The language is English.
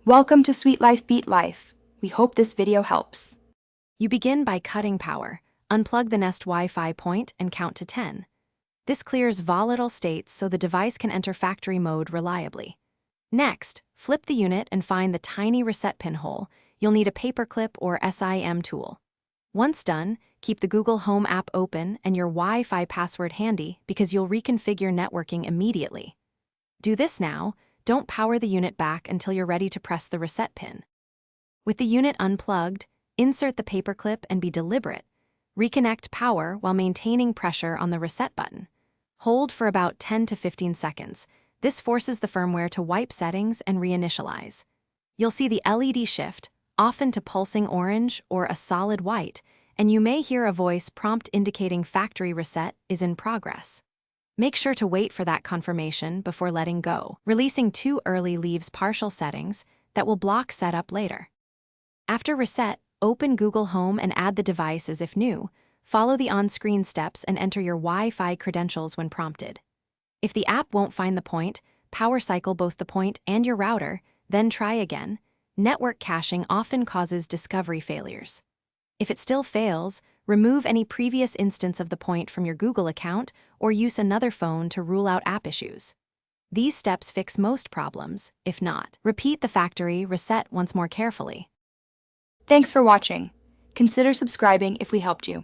Welcome to Sweet Life Beat Life. We hope this video helps. You begin by cutting power. Unplug the Nest Wi-Fi point and count to 10. This clears volatile states so the device can enter factory mode reliably. Next, flip the unit and find the tiny reset pin hole. You'll need a paperclip or SIM tool. Once done, keep the Google Home app open and your Wi-Fi password handy because you'll reconfigure networking immediately. Do this now. Don't power the unit back until you're ready to press the reset pin. With the unit unplugged, insert the paperclip and be deliberate. Reconnect power while maintaining pressure on the reset button. Hold for about 10 to 15 seconds. This forces the firmware to wipe settings and reinitialize. You'll see the LED shift, often to pulsing orange or a solid white, and you may hear a voice prompt indicating factory reset is in progress. Make sure to wait for that confirmation before letting go. Releasing too early leaves partial settings that will block setup later. After reset, open Google Home and add the device as if new. Follow the on-screen steps and enter your Wi-Fi credentials when prompted. If the app won't find the point, power cycle both the point and your router, then try again. Network caching often causes discovery failures. If it still fails, remove any previous instance of the point from your Google account or use another phone to rule out app issues. These steps fix most problems. If not, repeat the factory reset once more carefully. Thanks for watching. Consider subscribing if we helped you.